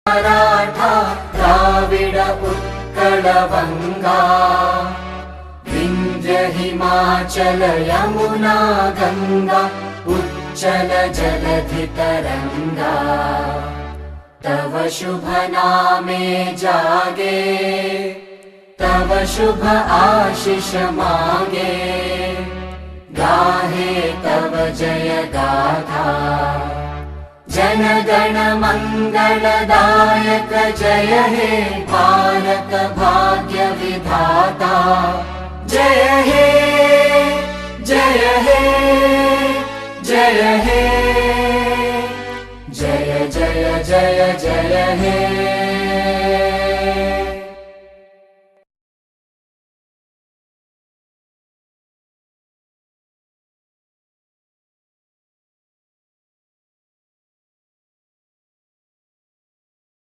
मराठा द्राविड उत्कल वंगा विंध्य हिमाचल यमुना गंगा उच्चल जलधि तरंगा तव शुभ नामे जागे तव शुभ आशीष मांगे गाहे तव जय गाथा जन गण मंगलदायक जय हे भारत भाग्य विधाता जय हे जय हे जय हे जय जय जय जय हे।